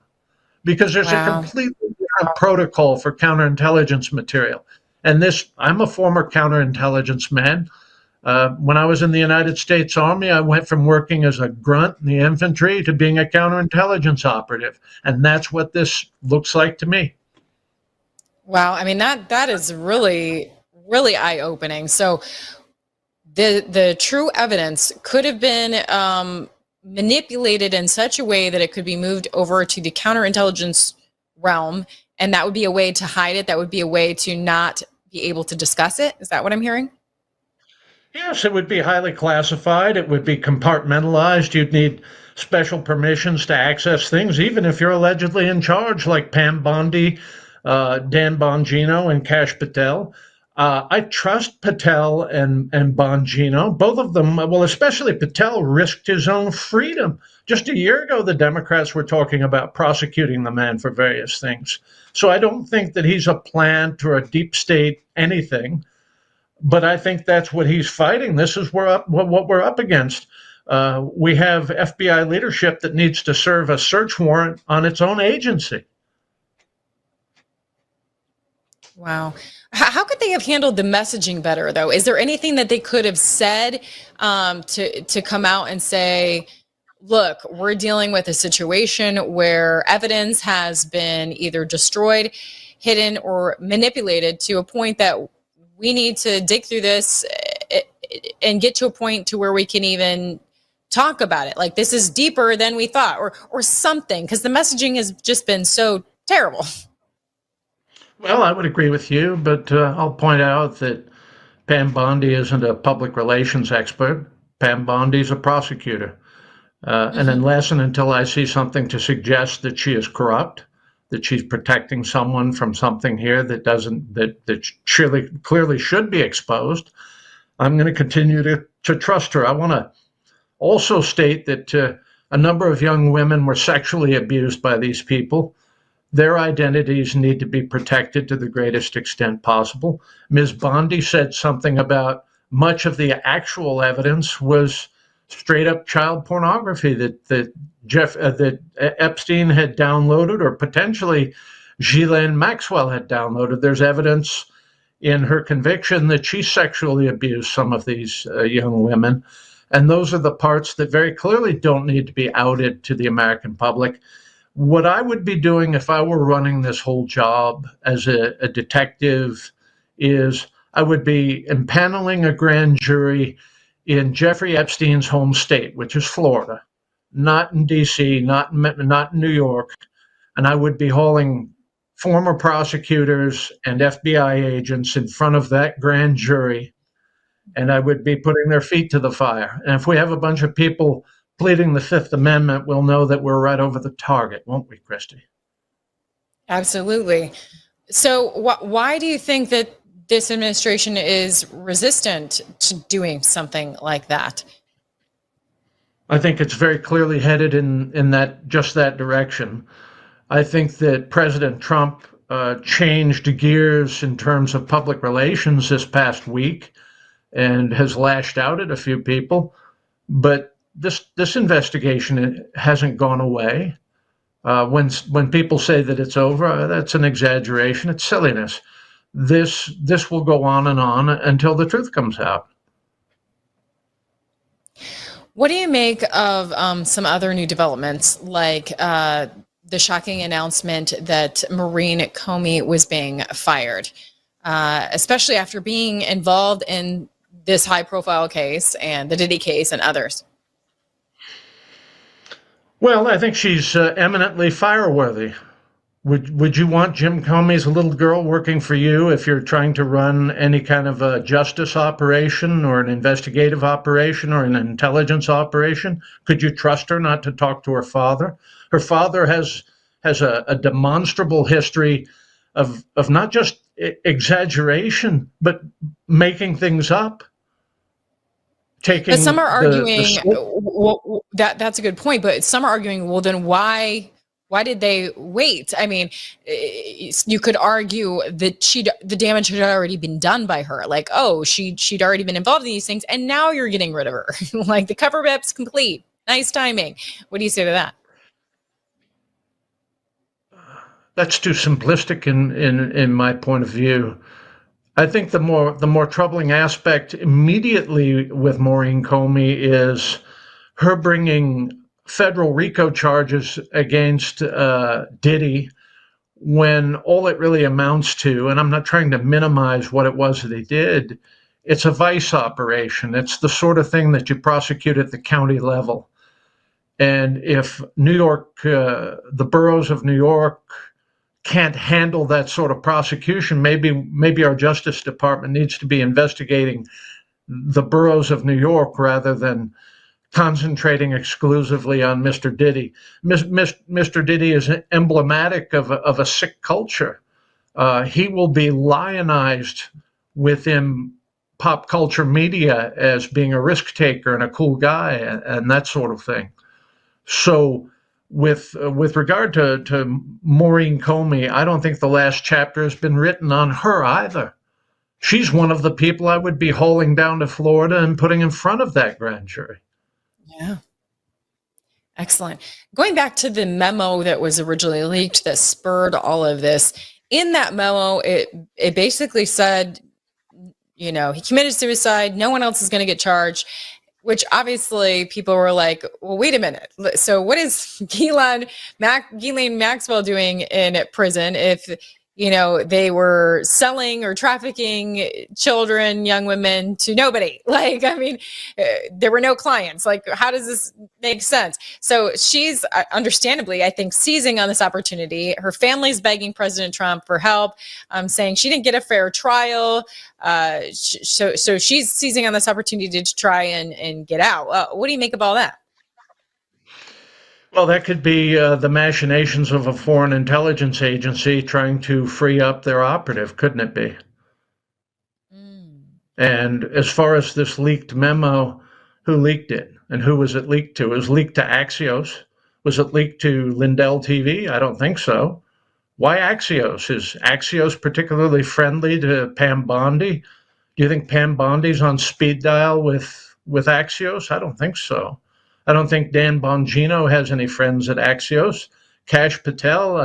Because there's a completely different protocol for counterintelligence material. And this, I'm a former counterintelligence man. When I was in the United States Army, I went from working as a grunt in the infantry to being a counterintelligence operative. And that's what this looks like to me. Wow. I mean, that is really, really eye-opening. So the true evidence could have been manipulated in such a way that it could be moved over to the counterintelligence realm, and that would be a way to hide it. That would be a way to not be able to discuss it. Is that what I'm hearing? Yes, it would be highly classified. It would be compartmentalized. You'd need special permissions to access things, even if you're allegedly in charge, like Pam Bondi, Dan Bongino, and Kash Patel. I trust Patel and Bongino. Both of them, well, especially Patel, risked his own freedom. Just a year ago, the Democrats were talking about prosecuting the man for various things. So I don't think that he's a plant or a deep state anything, but I think that's what he's fighting. This is what we're up against. We have FBI leadership that needs to serve a search warrant on its own agency. Wow. How could they have handled the messaging better, though? Is there anything that they could have said to come out and say, look, we're dealing with a situation where evidence has been either destroyed, hidden, or manipulated to a point that we need to dig through this and get to a point to where we can even talk about it? Like, this is deeper than we thought, or something, because the messaging has just been so terrible. Well, I would agree with you, but I'll point out that Pam Bondi isn't a public relations expert. Pam Bondi's a prosecutor. And unless and until I see something to suggest that she is corrupt, that she's protecting someone from something here that clearly should be exposed, I'm going to continue to trust her. I want to also state that a number of young women were sexually abused by these people. Their identities need to be protected to the greatest extent possible. Ms. Bondi said something about much of the actual evidence was straight up child pornography that Epstein had downloaded, or potentially Ghislaine Maxwell had downloaded. There's evidence in her conviction that she sexually abused some of these young women. And those are the parts that very clearly don't need to be outed to the American public. What I would be doing if I were running this whole job as a detective is I would be impaneling a grand jury in Jeffrey Epstein's home state, which is Florida, not in D.C., not in New York. And I would be hauling former prosecutors and FBI agents in front of that grand jury, and I would be putting their feet to the fire. And if we have a bunch of people pleading the Fifth Amendment, we'll know that we're right over the target, won't we, Christy? Absolutely. So why do you think that this administration is resistant to doing something like that? I think it's very clearly headed in that direction. I think that President Trump changed gears in terms of public relations this past week and has lashed out at a few people. But this investigation hasn't gone away. When people say that it's over, that's an exaggeration. It's silliness. This will go on and on until the truth comes out. What do you make of some other new developments, like the shocking announcement that Maureen Comey was being fired, especially after being involved in this high-profile case and the Diddy case and others? Well, I think she's eminently fireworthy. Would you want Jim Comey's little girl working for you if you're trying to run any kind of a justice operation or an investigative operation or an intelligence operation? Could you trust her not to talk to her father? Her father has a demonstrable history of not just exaggeration, but making things up. But some are arguing that's a good point. But some are arguing, well, then why did they wait? I mean, you could argue that the damage had already been done by her. Like, oh, she'd already been involved in these things, and now you're getting rid of her. Like, the cover-up's complete. Nice timing. What do you say to that? That's too simplistic in my point of view. I think the more troubling aspect immediately with Maureen Comey is her bringing federal RICO charges against Diddy, when all it really amounts to, and I'm not trying to minimize what it was that he did, it's a vice operation. It's the sort of thing that you prosecute at the county level. And if New York, the boroughs of New York can't handle that sort of prosecution, maybe our Justice Department needs to be investigating the boroughs of New York rather than concentrating exclusively on Mr. Diddy. Mr. Diddy is emblematic of a sick culture. He will be lionized within pop culture media as being a risk taker and a cool guy and that sort of thing. So with regard to Maureen Comey, I don't think the last chapter has been written on her either. She's one of the people I would be hauling down to Florida and putting in front of that grand jury. Yeah. Excellent. Going back to the memo that was originally leaked that spurred all of this, in that memo, it basically said, he committed suicide. No one else is going to get charged, which obviously people were like, well, wait a minute. So what is Ghislaine Maxwell doing in prison if, they were selling or trafficking children, young women to nobody? Like, I mean, there were no clients. Like, how does this make sense? So she's understandably, I think, seizing on this opportunity. Her family's begging President Trump for help, saying she didn't get a fair trial. So she's seizing on this opportunity to try and get out. What do you make of all that? Well, that could be the machinations of a foreign intelligence agency trying to free up their operative, couldn't it be? And as far as this leaked memo, who leaked it and who was it leaked to? It was leaked to Axios. Was it leaked to Lindell TV? I don't think so. Why Axios? Is Axios particularly friendly to Pam Bondi? Do you think Pam Bondi's on speed dial with Axios? I don't think so. I don't think Dan Bongino has any friends at Axios. Kash Patel,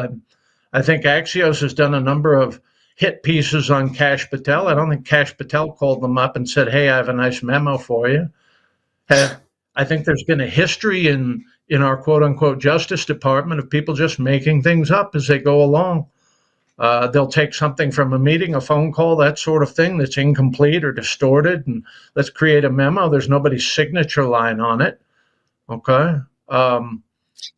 I think Axios has done a number of hit pieces on Kash Patel. I don't think Kash Patel called them up and said, hey, I have a nice memo for you. I think there's been a history in our quote-unquote Justice Department of people just making things up as they go along. They'll take something from a meeting, a phone call, that sort of thing that's incomplete or distorted, and let's create a memo. There's nobody's signature line on it. Okay. But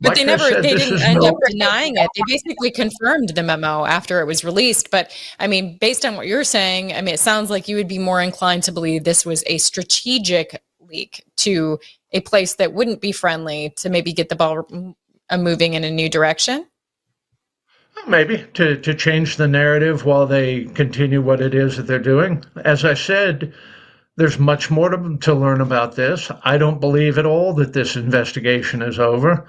like they didn't end up denying it. They basically confirmed the memo after it was released. But I mean, based on what you're saying, it sounds like you would be more inclined to believe this was a strategic leak to a place that wouldn't be friendly to maybe get the ball moving in a new direction. Maybe to change the narrative while they continue what it is that they're doing. As I said, there's much more to learn about this. I don't believe at all that this investigation is over.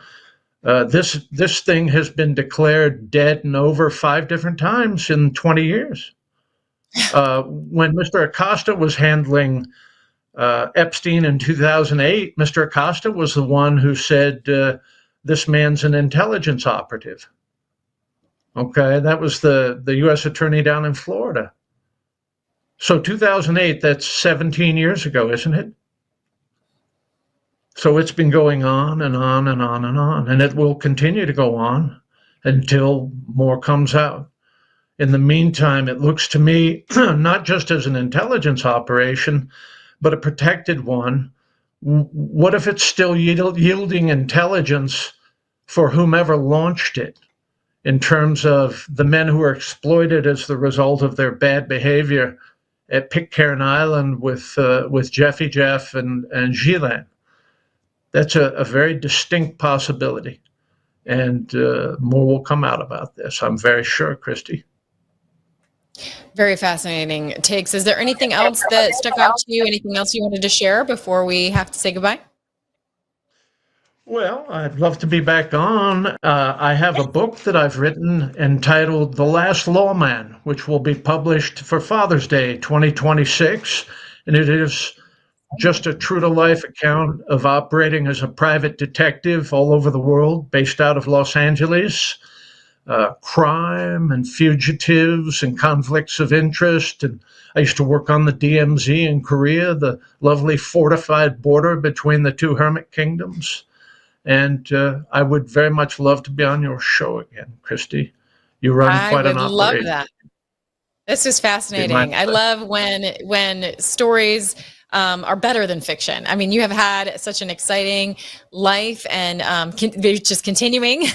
This thing has been declared dead and over 5 different times in 20 years. When Mr. Acosta was handling Epstein in 2008, Mr. Acosta was the one who said, this man's an intelligence operative. Okay, that was the U.S. attorney down in Florida. So 2008, that's 17 years ago, isn't it? So it's been going on and on and on and on, and it will continue to go on until more comes out. In the meantime, it looks to me not just as an intelligence operation, but a protected one. What if it's still yielding intelligence for whomever launched it, in terms of the men who were exploited as the result of their bad behavior at Pitcairn Island with Jeffy Jeff and Ghislaine? That's a very distinct possibility, and more will come out about this, I'm very sure, Christy. Very fascinating takes. Is there anything else that stuck out to you? Anything else you wanted to share before we have to say goodbye? Well, I'd love to be back on. I have a book that I've written entitled The Last Lawman, which will be published for Father's Day 2026. And it is just a true-to-life account of operating as a private detective all over the world, based out of Los Angeles. Crime and fugitives and conflicts of interest. And I used to work on the DMZ in Korea, the lovely fortified border between the two hermit kingdoms. And I would very much love to be on your show again, Christy. You run quite an operation. I would love that. This is fascinating. I love when stories are better than fiction. I mean, you have had such an exciting life, and just continuing,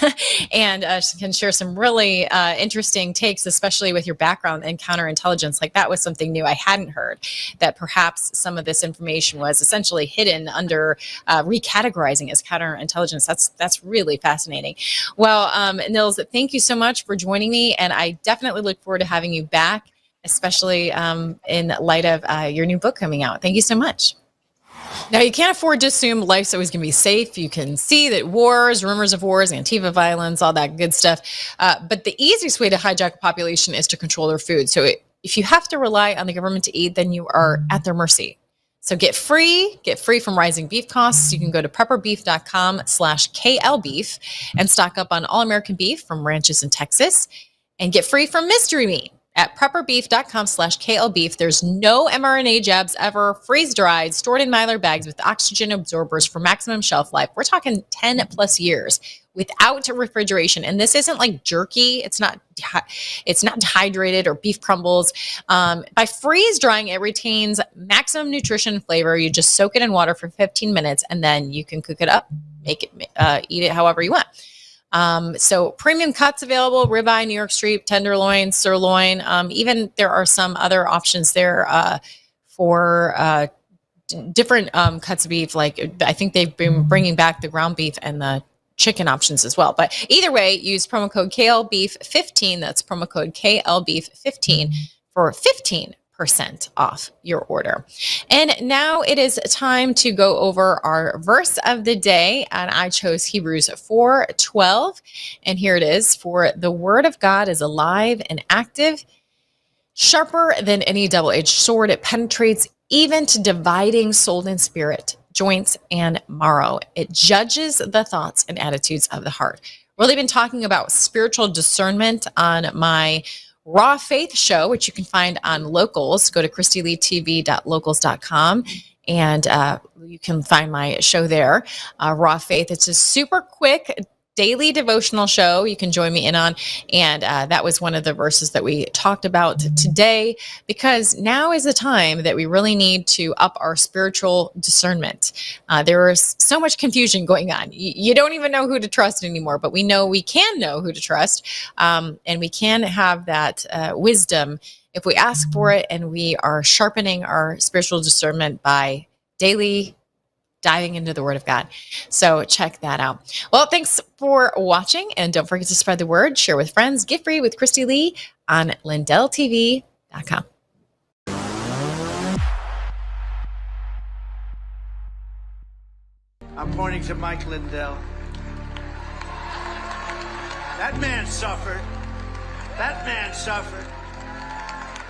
and can share some really interesting takes, especially with your background in counterintelligence. Like, that was something new I hadn't heard, that perhaps some of this information was essentially hidden under recategorizing as counterintelligence. That's really fascinating. Well, Nils, thank you so much for joining me, and I definitely look forward to having you back, especially in light of your new book coming out. Thank you so much. Now, you can't afford to assume life's always going to be safe. You can see that wars, rumors of wars, Antifa violence, all that good stuff. But the easiest way to hijack a population is to control their food. So if you have to rely on the government to eat, then you are at their mercy. So get free from rising beef costs. You can go to prepperbeef.com/klbeef and stock up on all American beef from ranches in Texas, and get free from mystery meat at prepperbeef.com/klbeef. There's no mRNA jabs ever, freeze-dried, stored in mylar bags with oxygen absorbers for maximum shelf life. We're talking 10 plus years without refrigeration. And this isn't like jerky. It's not dehydrated or beef crumbles. By freeze-drying, it retains maximum nutrition and flavor. You just soak it in water for 15 minutes, and then you can cook it up, make it, eat it however you want. So premium cuts available: ribeye, New York strip, tenderloin, sirloin. Even there are some other options there for different cuts of beef. Like, I think they've been bringing back the ground beef and the chicken options as well. But either way, use promo code KLBeef15. That's promo code KLBeef15 for 15% off your order. And now it is time to go over our verse of the day, and I chose Hebrews 4:12, and here it is: for the word of God is alive and active, sharper than any double-edged sword. It penetrates even to dividing soul and spirit, joints and marrow. It judges the thoughts and attitudes of the heart. Really been talking about spiritual discernment on my Raw Faith show, which you can find on Locals. Go to ChristyLeeTV.locals.com, and you can find my show there, Raw Faith. It's a super quick daily devotional show you can join me in on. And that was one of the verses that we talked about today, because now is the time that we really need to up our spiritual discernment. There is so much confusion going on. You don't even know who to trust anymore, but we know we can know who to trust. And we can have that wisdom if we ask for it, and we are sharpening our spiritual discernment by daily diving into the Word of God. So check that out. Well, thanks for watching, and don't forget to spread the word, share with friends, get free with Christy Lee on LindellTV.com. I'm pointing to Mike Lindell. That man suffered. That man suffered.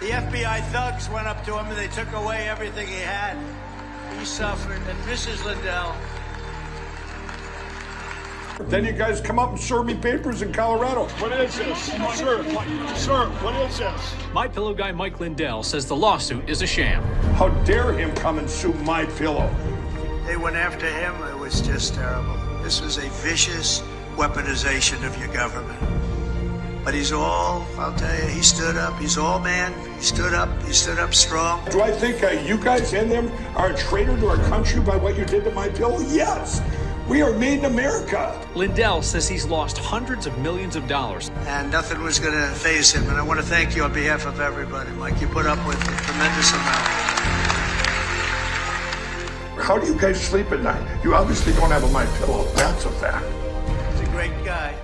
The FBI thugs went up to him and they took away everything he had. He suffered, and Mrs. Lindell. Then you guys come up and serve me papers in Colorado. What is this? Sir, what is this? My Pillow guy Mike Lindell says the lawsuit is a sham. How dare him come and sue My Pillow? They went after him. It was just terrible. This was a vicious weaponization of your government. But I'll tell you, he stood up. He's all man. He stood up strong. Do I think you guys and them are a traitor to our country by what you did to My Pillow? Yes. We are made in America. Lindell says he's lost hundreds of millions of dollars. And nothing was going to faze him. And I want to thank you on behalf of everybody, Mike. You put up with a tremendous amount. How do you guys sleep at night? You obviously don't have a My Pillow. That's a fact. He's a great guy.